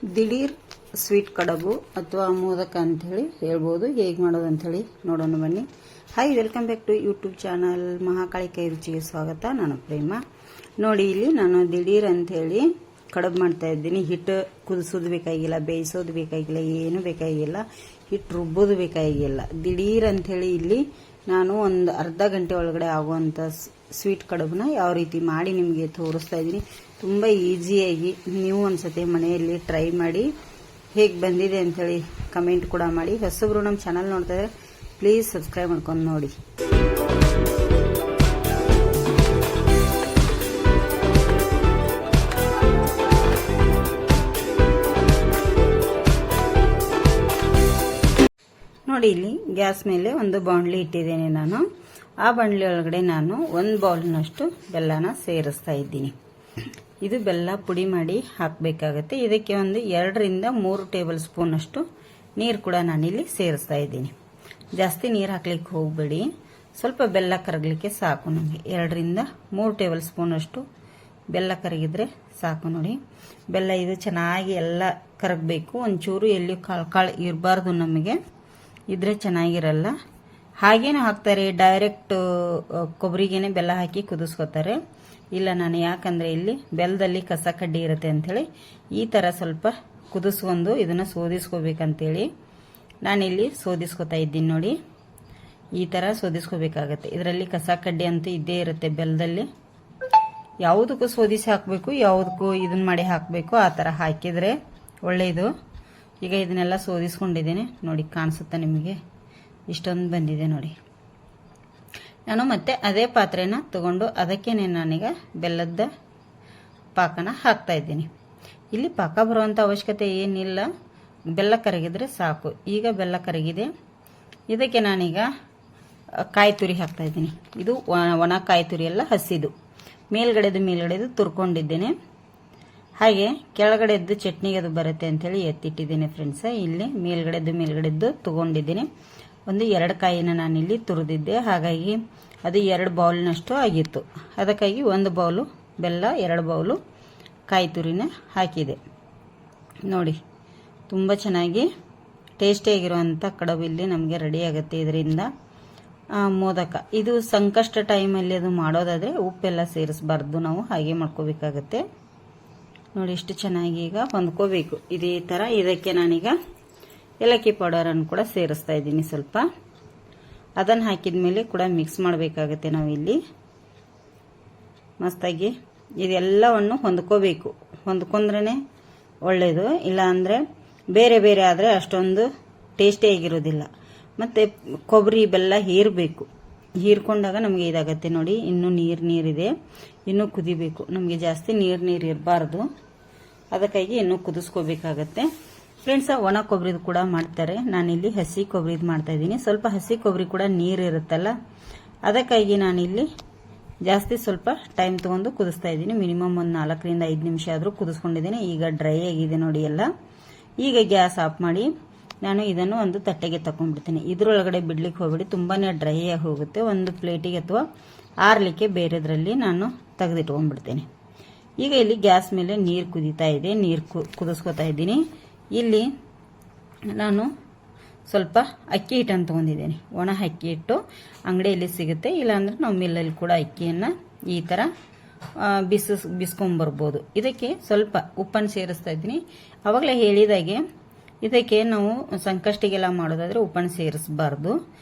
ದಿಢೀರ್ ಸ್ವೀಟ್ ಕಡಬು ಅಥವಾ ಮೋದಕ ಅಂಥೇಳಿ ಹೇಳ್ಬೋದು. ಹೇಗೆ ಮಾಡೋದು ಅಂಥೇಳಿ ನೋಡೋಣ ಬನ್ನಿ. Hi, welcome back to YouTube channel Mahakali ಕೈ ರುಚಿಗೆ ಸ್ವಾಗತ. ನಾನು ಪ್ರೇಮ. ನೋಡಿ, ಇಲ್ಲಿ ನಾನು ದಿಢೀರ್ ಅಂಥೇಳಿ ಕಡಬು ಮಾಡ್ತಾ ಇದ್ದೀನಿ. ಹಿಟ್ಟು ಕುದಿಸೋದು ಬೇಕಾಗಿಲ್ಲ, ಬೇಯಿಸೋದು ಬೇಕಾಗಿಲ್ಲ, ಏನು ಬೇಕಾಗಿಲ್ಲ, ಹಿಟ್ಟು ರುಬ್ಬೋದು ಬೇಕಾಗಿಲ್ಲ. ದಿಢೀರ್ ಅಂಥೇಳಿ ಇಲ್ಲಿ ನಾನು ಒಂದು ಅರ್ಧ ಗಂಟೆ ಒಳಗಡೆ ಆಗುವಂಥ ಸ್ವೀಟ್ ಕಡುಬನ್ನ ಯಾವ ರೀತಿ ಮಾಡಿ ನಿಮಗೆ ತೋರಿಸ್ತಾ ಇದ್ದೀನಿ. ತುಂಬ ಈಸಿಯಾಗಿ ನೀವು ಒಂದ್ಸತಿ ಮನೆಯಲ್ಲಿ ಟ್ರೈ ಮಾಡಿ ಹೇಗೆ ಬಂದಿದೆ ಅಂಥೇಳಿ ಕಮೆಂಟ್ ಕೂಡ ಮಾಡಿ. ಹೊಸಬ್ರು ನಮ್ಮ ಚಾನಲ್ ನೋಡ್ತಾ ಇದ್ದಾರೆ, ಪ್ಲೀಸ್ ಸಬ್ಸ್ಕ್ರೈಬ್ ಮಾಡ್ಕೊಂಡು ನೋಡಿ. ನೋಡಿ, ಇಲ್ಲಿ ಗ್ಯಾಸ್ ಮೇಲೆ ಒಂದು ಬಾಣಲಿ ಇಟ್ಟಿದ್ದೇನೆ ನಾನು. ಆ ಬಾಣಲಿ ಒಳಗಡೆ ನಾನು ಒಂದು ಬೌಲ್ನಷ್ಟು ಬೆಲ್ಲನ ಸೇರಿಸ್ತಾ ಇದ್ದೀನಿ. ಇದು ಬೆಲ್ಲ ಪುಡಿ ಮಾಡಿ ಹಾಕಬೇಕಾಗತ್ತೆ. ಇದಕ್ಕೆ ಒಂದು 2 ರಿಂದ 3 ಟೇಬಲ್ ಸ್ಪೂನ್ ಅಷ್ಟು ನೀರು ಕೂಡ ನಾನಿಲ್ಲಿ ಸೇರಿಸ್ತಾ ಇದ್ದೀನಿ. ಜಾಸ್ತಿ ನೀರು ಹಾಕ್ಲಿಕ್ಕೆ ಹೋಗಬೇಡಿ, ಸ್ವಲ್ಪ ಬೆಲ್ಲ ಕರಗಲಿಕ್ಕೆ ಸಾಕು. ನಮಗೆ 2 ರಿಂದ 3 ಟೇಬಲ್ ಸ್ಪೂನ್ ಅಷ್ಟು ಬೆಲ್ಲ ಕರಗಿದ್ರೆ ಸಾಕು. ನೋಡಿ, ಬೆಲ್ಲ ಇದು ಚೆನ್ನಾಗಿ ಎಲ್ಲ ಕರಗಬೇಕು. ಒಂಚೂರು ಎಲ್ಲಿ ಕಾಳು ಇರಬಾರ್ದು, ನಮಗೆ ಇದ್ರೆ ಚೆನ್ನಾಗಿರಲ್ಲ. ಹಾಗೇನು ಹಾಕ್ತಾರೆ, ಡೈರೆಕ್ಟ್ ಕೊಬ್ಬರಿಗೇನೆ ಬೆಲ್ಲ ಹಾಕಿ ಕುದಿಸ್ಕೋತಾರೆ. ಇಲ್ಲ, ನಾನು ಯಾಕಂದ್ರೆ ಇಲ್ಲಿ ಬೆಲ್ಲದಲ್ಲಿ ಕಸ ಕಡ್ಡಿ ಇರುತ್ತೆ ಅಂಥೇಳಿ ಈ ಥರ ಸ್ವಲ್ಪ ಕುದಿಸ್ಕೊಂಡು ಇದನ್ನು ಸೋದಿಸ್ಕೋಬೇಕಂತೇಳಿ ನಾನಿಲ್ಲಿ ಸೋದಿಸ್ಕೋತಾ ಇದ್ದೀನಿ. ನೋಡಿ, ಈ ಥರ ಸೋದಿಸ್ಕೋಬೇಕಾಗತ್ತೆ. ಇದರಲ್ಲಿ ಕಸ ಕಡ್ಡಿ ಅಂತೂ ಇದ್ದೇ ಇರುತ್ತೆ ಬೆಲ್ಲದಲ್ಲಿ. ಯಾವುದಕ್ಕೂ ಸೋದಿಸಿ ಹಾಕಬೇಕು, ಯಾವುದಕ್ಕೂ ಇದನ್ನ ಮಾಡಿ ಹಾಕಬೇಕು, ಆ ಥರ ಹಾಕಿದರೆ ಒಳ್ಳೆಯದು. ಈಗ ಇದನ್ನೆಲ್ಲ ಸೋದಿಸ್ಕೊಂಡಿದ್ದೇನೆ. ನೋಡಿ, ಕಾಣಿಸುತ್ತಾ ನಿಮಗೆ? ಇಷ್ಟೊಂದು ಬಂದಿದೆ ನೋಡಿ. ನಾನು ಮತ್ತೆ ಅದೇ ಪಾತ್ರೆನ ತಗೊಂಡು ಅದಕ್ಕೇನೆ ನಾನೀಗ ಬೆಲ್ಲದ ಪಾಕನ ಹಾಕ್ತಾ ಇದ್ದೀನಿ. ಇಲ್ಲಿ ಪಾಕ ಬರುವಂಥ ಅವಶ್ಯಕತೆ ಏನಿಲ್ಲ, ಬೆಲ್ಲ ಕರಗಿದ್ರೆ ಸಾಕು. ಈಗ ಬೆಲ್ಲ ಕರಗಿದೆ. ಇದಕ್ಕೆ ನಾನೀಗ ಕಾಯಿ ತುರಿ ಹಾಕ್ತಾ ಇದ್ದೀನಿ. ಇದು ಒಣ ಕಾಯಿ ತುರಿ ಎಲ್ಲ ಹಸಿದು, ಮೇಲ್ಗಡೆದು ತುರ್ಕೊಂಡಿದ್ದೇನೆ. ಹಾಗೆ ಕೆಳಗಡೆದ್ದು ಚಟ್ನಿಗೆ ಅದು ಬರುತ್ತೆ ಅಂಥೇಳಿ ಎತ್ತಿಟ್ಟಿದ್ದೀನಿ ಫ್ರೆಂಡ್ಸ್. ಇಲ್ಲಿ ಮೇಲ್ಗಡೆದ್ದು ತಗೊಂಡಿದ್ದೀನಿ. ಒಂದು 2 ಕಾಯಿನ ನಾನಿಲ್ಲಿ ತುರಿದಿದ್ದೆ, ಹಾಗಾಗಿ ಅದು 2 ಬೌಲ್ನಷ್ಟು ಆಗಿತ್ತು. ಅದಕ್ಕಾಗಿ 1 ಬೌಲು ಬೆಲ್ಲ, 2 ಬೌಲು ಕಾಯಿ ತುರಿನ ಹಾಕಿದೆ. ನೋಡಿ, ತುಂಬ ಚೆನ್ನಾಗಿ ಟೇಸ್ಟಿಯಾಗಿರುವಂಥ ಕಡುಬು ಇಲ್ಲಿ ನಮಗೆ ರೆಡಿ ಆಗುತ್ತೆ. ಇದರಿಂದ ಮೋದಕ ಇದು ಸಂಕಷ್ಟ ಟೈಮಲ್ಲಿ ಅದು ಮಾಡೋದಾದರೆ ಉಪ್ಪೆಲ್ಲ ಸೇರಿಸಬಾರ್ದು, ನಾವು ಹಾಗೆ ಮಾಡ್ಕೋಬೇಕಾಗತ್ತೆ. ನೋಡಿ, ಇಷ್ಟು ಚೆನ್ನಾಗಿ ಈಗ ಹೊಂದ್ಕೋಬೇಕು ಇದೇ ಥರ. ಇದಕ್ಕೆ ನಾನೀಗ ಏಲಕ್ಕಿ ಪೌಡರನ್ನು ಕೂಡ ಸೇರಿಸ್ತಾ ಇದ್ದೀನಿ ಸ್ವಲ್ಪ. ಅದನ್ನು ಹಾಕಿದ ಮೇಲೆ ಕೂಡ ಮಿಕ್ಸ್ ಮಾಡಬೇಕಾಗತ್ತೆ ನಾವಿಲ್ಲಿ ಮಸ್ತಾಗಿ. ಇದೆಲ್ಲವನ್ನು ಹೊಂದ್ಕೋಬೇಕು, ಹೊಂದ್ಕೊಂಡ್ರೇ ಒಳ್ಳೆಯದು. ಇಲ್ಲ ಅಂದರೆ ಬೇರೆ ಬೇರೆ ಆದರೆ ಅಷ್ಟೊಂದು ಟೇಸ್ಟಿಯಾಗಿರೋದಿಲ್ಲ. ಮತ್ತು ಕೊಬ್ಬರಿ ಬೆಲ್ಲ ಹೀರಬೇಕು, ಹೀರ್ಕೊಂಡಾಗ ನಮಗೆ ಇದಾಗತ್ತೆ. ನೋಡಿ, ಇನ್ನೂ ನೀರಿದೆ, ಇನ್ನೂ ಕುದಿಬೇಕು. ನಮಗೆ ಜಾಸ್ತಿ ನೀರು ಇರಬಾರ್ದು, ಅದಕ್ಕಾಗಿ ಇನ್ನೂ ಕುದಿಸ್ಕೋಬೇಕಾಗತ್ತೆ ಫ್ರೆಂಡ್ಸ್. ಒಣ ಕೊಬ್ಬರಿದು ಕೂಡ ಮಾಡ್ತಾರೆ, ನಾನಿಲ್ಲಿ ಹಸಿ ಕೊಬ್ಬರಿದು ಮಾಡ್ತಾ ಇದ್ದೀನಿ. ಸ್ವಲ್ಪ ಹಸಿ ಕೊಬ್ಬರಿ ಕೂಡ ನೀರು ಇರುತ್ತಲ್ಲ, ಅದಕ್ಕಾಗಿ ನಾನಿಲ್ಲಿ ಜಾಸ್ತಿ ಸ್ವಲ್ಪ ಟೈಮ್ ತೊಗೊಂಡು ಕುದಿಸ್ತಾ ಇದ್ದೀನಿ. ಮಿನಿಮಮ್ ಒಂದು 4 ರಿಂದ 5 ನಿಮಿಷ ಆದರೂ ಕುದಿಸ್ಕೊಂಡಿದ್ದೀನಿ. ಈಗ ಡ್ರೈ ಆಗಿದೆ ನೋಡಿ ಎಲ್ಲ. ಈಗ ಗ್ಯಾಸ್ ಆಫ್ ಮಾಡಿ ನಾನು ಇದನ್ನು ಒಂದು ತಟ್ಟೆಗೆ ತಗೊಂಡ್ಬಿಡ್ತೀನಿ. ಇದ್ರೊಳಗಡೆ ಬಿಡ್ಲಿಕ್ಕೆ ಹೋಗ್ಬಿಡಿ, ತುಂಬಾನೇ ಡ್ರೈ ಆಗಿ ಹೋಗುತ್ತೆ. ಒಂದು ಪ್ಲೇಟಿಗೆ ಅಥವಾ ಆರ್ಲಿಕ್ಕೆ ಬೇರೆದ್ರಲ್ಲಿ ನಾನು ತೆಗೆದಿಟ್ಕೊಂಡ್ಬಿಡ್ತೇನೆ. ಈಗ ಇಲ್ಲಿ ಗ್ಯಾಸ್ ಮೇಲೆ ನೀರು ಕುದೀತಾ ಇದೆ, ನೀರು ಕುದಿಸ್ಕೊತಾ ಇದ್ದೀನಿ. ಇಲ್ಲಿ ನಾನು ಸ್ವಲ್ಪ ಅಕ್ಕಿ ಹಿಟ್ಟನ್ನು ತೊಗೊಂಡಿದ್ದೇನೆ. ಒಣ ಅಕ್ಕಿ ಹಿಟ್ಟು ಅಂಗಡಿಯಲ್ಲಿ ಸಿಗುತ್ತೆ, ಇಲ್ಲಾಂದ್ರೆ ನಾವು ಮಿಲ್ಲಲ್ಲಿ ಕೂಡ ಅಕ್ಕಿಯನ್ನು ಈ ಥರ ಬಿಸ್ಕೊಂಬರ್ಬೋದು. ಇದಕ್ಕೆ ಸ್ವಲ್ಪ ಉಪ್ಪನ್ನು ಸೇರಿಸ್ತಾ ಇದ್ದೀನಿ. ಅವಾಗಲೇ ಹೇಳಿದಾಗೆ ಇದಕ್ಕೆ ನಾವು ಸಂಕಷ್ಟಿಗೆಲ್ಲ ಮಾಡೋದಾದರೆ ಉಪ್ಪನ್ನು ಸೇರಿಸಬಾರ್ದು,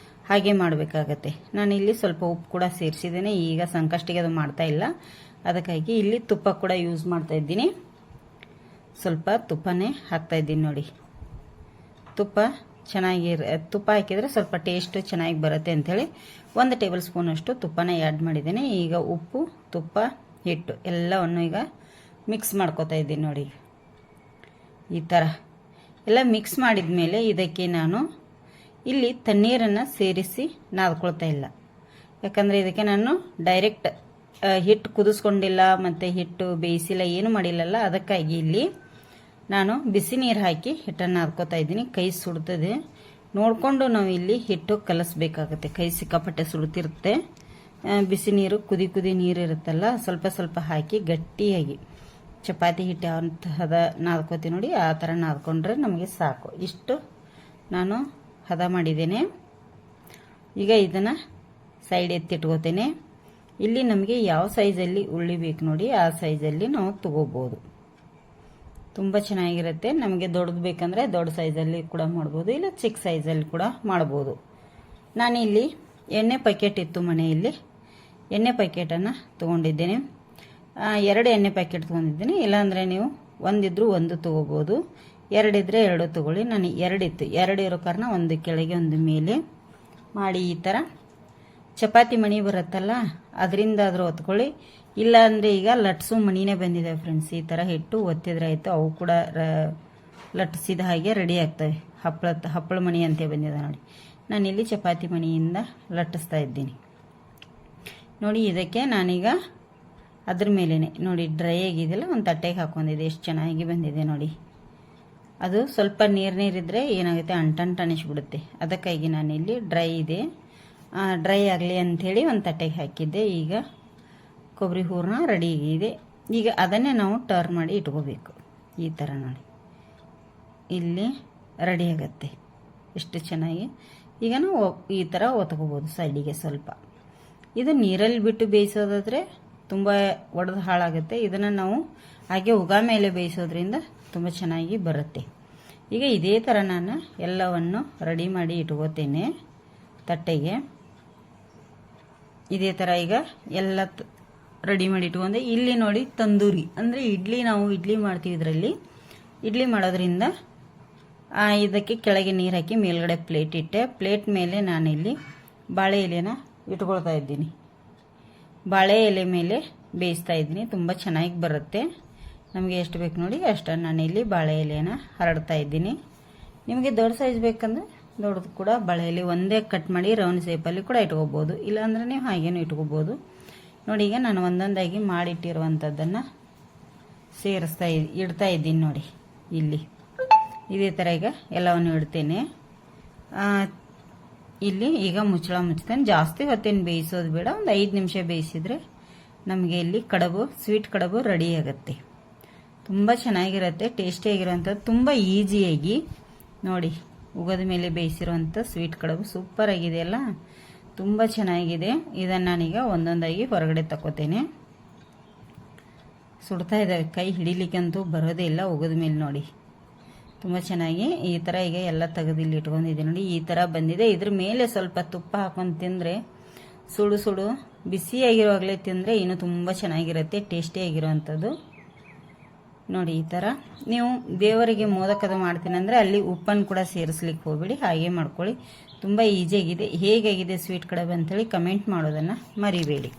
ಹಾಗೆ ಮಾಡಬೇಕಾಗತ್ತೆ. ನಾನಿಲ್ಲಿ ಸ್ವಲ್ಪ ಉಪ್ಪು ಕೂಡ ಸೇರಿಸಿದ್ದೇನೆ. ಈಗ ಸಂಕಷ್ಟಿಗೆ ಅದು ಮಾಡ್ತಾ ಇಲ್ಲ, ಅದಕ್ಕಾಗಿ ಇಲ್ಲಿ ತುಪ್ಪ ಕೂಡ ಯೂಸ್ ಮಾಡ್ತಾ ಇದ್ದೀನಿ. ಸ್ವಲ್ಪ ತುಪ್ಪನೇ ಹಾಕ್ತಾ ಇದ್ದೀನಿ. ನೋಡಿ, ತುಪ್ಪ ಹಾಕಿದರೆ ಸ್ವಲ್ಪ ಟೇಸ್ಟ್ ಚೆನ್ನಾಗಿ ಬರುತ್ತೆ ಅಂಥೇಳಿ 1 ಟೇಬಲ್ ಸ್ಪೂನ್ ಅಷ್ಟು ತುಪ್ಪನ ಆ್ಯಡ್ ಮಾಡಿದ್ದೇನೆ. ಈಗ ಉಪ್ಪು, ತುಪ್ಪ, ಹಿಟ್ಟು ಎಲ್ಲವನ್ನು ಈಗ ಮಿಕ್ಸ್ ಮಾಡ್ಕೋತಾ ಇದ್ದೀನಿ. ನೋಡಿ, ಈ ಥರ ಎಲ್ಲ ಮಿಕ್ಸ್ ಮಾಡಿದ ಮೇಲೆ ಇದಕ್ಕೆ ನಾನು ಇಲ್ಲಿ ತಣ್ಣೀರನ್ನು ಸೇರಿಸಿ ನಾದ್ಕೊಳ್ತಾ ಇಲ್ಲ. ಯಾಕಂದರೆ ಇದಕ್ಕೆ ನಾನು ಡೈರೆಕ್ಟ್ ಹಿಟ್ಟು ಕುದಿಸ್ಕೊಂಡಿಲ್ಲ ಮತ್ತು ಹಿಟ್ಟು ಬೇಯಿಸಿಲ್ಲ, ಏನು ಮಾಡಿಲ್ಲಲ್ಲ. ಅದಕ್ಕಾಗಿ ಇಲ್ಲಿ ನಾನು ಬಿಸಿ ನೀರು ಹಾಕಿ ಹಿಟ್ಟನ್ನು ನಾದ್ಕೋತಾ ಇದ್ದೀನಿ. ಕೈ ಸುಡ್ತದೆ, ನೋಡಿಕೊಂಡು ನಾವು ಇಲ್ಲಿ ಹಿಟ್ಟು ಕಲಿಸ್ಬೇಕಾಗತ್ತೆ. ಕೈ ಸಿಕ್ಕಾಪಟ್ಟೆ ಸುಡ್ತಿರುತ್ತೆ. ಬಿಸಿ ನೀರು, ಕುದಿ ನೀರು ಇರುತ್ತಲ್ಲ, ಸ್ವಲ್ಪ ಸ್ವಲ್ಪ ಹಾಕಿ ಗಟ್ಟಿಯಾಗಿ ಚಪಾತಿ ಹಿಟ್ಟು ಯಾವ ಹದ ನಾದ್ಕೋತೀವಿ ನೋಡಿ ಆ ಥರ ನಾದ್ಕೊಂಡ್ರೆ ನಮಗೆ ಸಾಕು. ಇಷ್ಟು ನಾನು ಹದ ಮಾಡಿದ್ದೇನೆ. ಈಗ ಇದನ್ನು ಸೈಡ್ ಎತ್ತಿಟ್ಕೋತೇನೆ. ಇಲ್ಲಿ ನಮಗೆ ಯಾವ ಸೈಜಲ್ಲಿ ಉಳ್ಳಿ ಬೇಕು ನೋಡಿ ಆ ಸೈಜಲ್ಲಿ ನಾವು ತಗೋಬೋದು. ತುಂಬ ಚೆನ್ನಾಗಿರುತ್ತೆ. ನಮಗೆ ದೊಡ್ಡದು ಬೇಕಂದರೆ ದೊಡ್ಡ ಸೈಜಲ್ಲಿ ಕೂಡ ಮಾಡ್ಬೋದು, ಇಲ್ಲ ಚಿಕ್ಕ ಸೈಜಲ್ಲಿ ಕೂಡ ಮಾಡ್ಬೋದು. ನಾನಿಲ್ಲಿ ಎಣ್ಣೆ ಪ್ಯಾಕೆಟ್ ಇತ್ತು ಮನೆಯಲ್ಲಿ, ಎಣ್ಣೆ ಪ್ಯಾಕೆಟನ್ನು ತೊಗೊಂಡಿದ್ದೇನೆ. 2 ಎಣ್ಣೆ ಪ್ಯಾಕೆಟ್ ತೊಗೊಂಡಿದ್ದೀನಿ. ಇಲ್ಲಾಂದರೆ ನೀವು ಒಂದಿದ್ರೂ ಒಂದು ತೊಗೋಬೋದು, 2 ಇದ್ದರೆ 2 ತೊಗೊಳ್ಳಿ. ನಾನು 2 ಇತ್ತು, 2 ಇರೋ ಕಾರಣ ಒಂದು ಕೆಳಗೆ ಒಂದು ಮೇಲೆ ಮಾಡಿ ಈ ಥರ ಚಪಾತಿ ಮಣಿ ಬರುತ್ತಲ್ಲ ಅದರಿಂದಾದರೂ ಒತ್ಕೊಳ್ಳಿ. ಇಲ್ಲ ಅಂದರೆ ಈಗ ಲಟ್ಸು ಮಣಿನೇ ಬಂದಿದೆ ಫ್ರೆಂಡ್ಸ್. ಈ ಥರ ಹಿಟ್ಟು ಒತ್ತಿದ್ರೆ ಆಯಿತು, ಅವು ಕೂಡ ಲಟ್ಸಿದ ಹಾಗೆ ರೆಡಿ ಆಗ್ತವೆ. ಹಪ್ಪಳ ಮಣಿ ಅಂತ ಬಂದಿದೆ ನೋಡಿ. ನಾನಿಲ್ಲಿ ಚಪಾತಿ ಮಣಿಯಿಂದ ಲಟ್ಟಿಸ್ತಾ ಇದ್ದೀನಿ ನೋಡಿ. ಇದಕ್ಕೆ ನಾನೀಗ ಅದ್ರ ಮೇಲೇ ನೋಡಿ ಡ್ರೈ ಆಗಿದೆಯಲ್ಲ ಒಂದು ತಟ್ಟೆಗೆ ಹಾಕೊಂಡಿದ್ದೆ. ಎಷ್ಟು ಚೆನ್ನಾಗಿ ಬಂದಿದೆ ನೋಡಿ. ಅದು ಸ್ವಲ್ಪ ನೀರಿದ್ರೆ ಏನಾಗುತ್ತೆ, ಅಂಟಂಟು ಅನಿಸ್ಬಿಡುತ್ತೆ. ಅದಕ್ಕಾಗಿ ನಾನಿಲ್ಲಿ ಡ್ರೈ ಇದೆ, ಡ್ರೈ ಆಗಲಿ ಅಂಥೇಳಿ ಒಂದು ತಟ್ಟೆಗೆ ಹಾಕಿದ್ದೆ. ಈಗ ಕೊಬ್ಬರಿ ಹೂರಣ ರೆಡಿ ಇದೆ. ಈಗ ಅದನ್ನೇ ನಾವು ಟರ್ನ್ ಮಾಡಿ ಇಟ್ಕೋಬೇಕು. ಈ ಥರ ನೋಡಿ ಇಲ್ಲಿ ರೆಡಿ ಆಗುತ್ತೆ ಎಷ್ಟು ಚೆನ್ನಾಗಿ. ಈಗ ನಾವು ಈ ಥರ ಒತ್ಕೋಬೋದು ಸೈಡಿಗೆ ಸ್ವಲ್ಪ. ಇದು ನೀರಲ್ಲಿ ಬಿಟ್ಟು ಬೇಯಿಸೋದಾದರೆ ತುಂಬ ಒಡೆದು ಹಾಳಾಗುತ್ತೆ. ಇದನ್ನು ನಾವು ಹಾಗೆ ಉಗಾ ಮೇಲೆ ಬೇಯಿಸೋದ್ರಿಂದ ತುಂಬ ಚೆನ್ನಾಗಿ ಬರುತ್ತೆ. ಈಗ ಇದೇ ಥರ ನಾನು ಎಲ್ಲವನ್ನು ರೆಡಿ ಮಾಡಿ ಇಟ್ಕೋತೇನೆ ತಟ್ಟೆಗೆ. ಇದೇ ಥರ ಈಗ ಎಲ್ಲ ರೆಡಿ ಮಾಡಿ ಇಟ್ಕೊಂಡೆ. ಇಲ್ಲಿ ನೋಡಿ ತಂದೂರಿ ಅಂದರೆ ಇಡ್ಲಿ, ನಾವು ಇಡ್ಲಿ ಮಾಡ್ತೀವಿ. ಇದರಲ್ಲಿ ಇಡ್ಲಿ ಮಾಡೋದ್ರಿಂದ ಇದಕ್ಕೆ ಕೆಳಗೆ ನೀರು ಹಾಕಿ ಮೇಲ್ಗಡೆ ಪ್ಲೇಟ್ ಇಟ್ಟೆ. ಪ್ಲೇಟ್ ಮೇಲೆ ನಾನಿಲ್ಲಿ ಬಾಳೆ ಎಲೆನ ಇಟ್ಕೊಳ್ತಾ ಇದ್ದೀನಿ. ಬಾಳೆ ಎಲೆ ಮೇಲೆ ಬೇಯಿಸ್ತಾ ಇದ್ದೀನಿ. ತುಂಬ ಚೆನ್ನಾಗಿ ಬರುತ್ತೆ. ನಮಗೆ ಎಷ್ಟು ಬೇಕು ನೋಡಿ ಅಷ್ಟು ನಾನಿಲ್ಲಿ ಬಾಳೆ ಎಲೆನ ಹರಡ್ತಾ ಇದ್ದೀನಿ. ನಿಮಗೆ ದೊಡ್ಡ ಸೈಜ್ ಬೇಕಂದ್ರೆ ದೊಡ್ಡದು ಕೂಡ ಬಾಳೆ ಎಲೆ ಒಂದೇ ಕಟ್ ಮಾಡಿ ರೌಂಡ್ ಶೇಪಲ್ಲಿ ಕೂಡ ಇಟ್ಕೋಬೋದು, ಇಲ್ಲಾಂದ್ರೆ ನೀವು ಹಾಗೇನೂ ಇಟ್ಕೋಬೋದು ನೋಡಿ. ಈಗ ನಾನು ಒಂದೊಂದಾಗಿ ಮಾಡಿಟ್ಟಿರುವಂಥದ್ದನ್ನು ಇಡ್ತಾ ಇದ್ದೀನಿ ನೋಡಿ. ಇಲ್ಲಿ ಇದೇ ಥರ ಈಗ ಎಲ್ಲವನ್ನು ಇಡ್ತೇನೆ. ಇಲ್ಲಿ ಈಗ ಮುಚ್ಚಳ ಮುಚ್ತೇನೆ. ಜಾಸ್ತಿ ಹೊತ್ತೇನು ಬೇಯಿಸೋದು ಬೇಡ, ಒಂದು 5 ನಿಮಿಷ ಬೇಯಿಸಿದರೆ ನಮಗೆ ಇಲ್ಲಿ ಕಡುಬು, ಸ್ವೀಟ್ ಕಡುಬು ರೆಡಿ ಆಗುತ್ತೆ. ತುಂಬ ಚೆನ್ನಾಗಿರುತ್ತೆ, ಟೇಸ್ಟಿಯಾಗಿರುವಂಥದ್ದು, ತುಂಬ ಈಸಿಯಾಗಿ ನೋಡಿ. ಉಗದ ಮೇಲೆ ಬೇಯಿಸಿರುವಂಥ ಸ್ವೀಟ್ ಕಡುಬು ಸೂಪರ್ ಆಗಿದೆಯಲ್ಲ, ತುಂಬ ಚೆನ್ನಾಗಿದೆ. ಇದನ್ನು ನಾನೀಗ ಒಂದೊಂದಾಗಿ ಹೊರಗಡೆ ತಗೋತೇನೆ. ಸುಡ್ತಾ ಇದ್ದಾವೆ, ಕೈ ಹಿಡಿಲಿಕ್ಕಂತೂ ಬರೋದೇ ಇಲ್ಲ ಉಗದ ಮೇಲೆ ನೋಡಿ. ತುಂಬ ಚೆನ್ನಾಗಿ ಈ ಥರ ಈಗ ಎಲ್ಲ ತೆಗೆದು ಇಲ್ಲಿ ಇಟ್ಕೊಂಡಿದ್ದೆ ನೋಡಿ. ಈ ಥರ ಬಂದಿದೆ. ಇದ್ರ ಮೇಲೆ ಸ್ವಲ್ಪ ತುಪ್ಪ ಹಾಕೊಂಡು ತಿಂದರೆ, ಸುಡು ಸುಡು ಬಿಸಿಯಾಗಿರುವಾಗಲೇ ತಿಂದರೆ ಇನ್ನೂ ತುಂಬ ಚೆನ್ನಾಗಿರುತ್ತೆ, ಟೇಸ್ಟಿಯಾಗಿರುವಂಥದ್ದು ನೋಡಿ. ಈ ಥರ ನೀವು ದೇವರಿಗೆ ಮೋದಕದ ಮಾಡ್ತೀನಿ ಅಂದರೆ ಅಲ್ಲಿ ಉಪ್ಪನ್ನು ಕೂಡ ಸೇರಿಸ್ಲಿಕ್ಕೆ ಹೋಗ್ಬೇಡಿ, ಹಾಗೆ ಮಾಡ್ಕೊಳ್ಳಿ. ತುಂಬ ಈಸಿಯಾಗಿದೆ. ಹೇಗಾಗಿದೆ ಸ್ವೀಟ್ ಕಡುಬು ಅಂಥೇಳಿ ಕಮೆಂಟ್ ಮಾಡೋದನ್ನು ಮರಿಬೇಡಿ.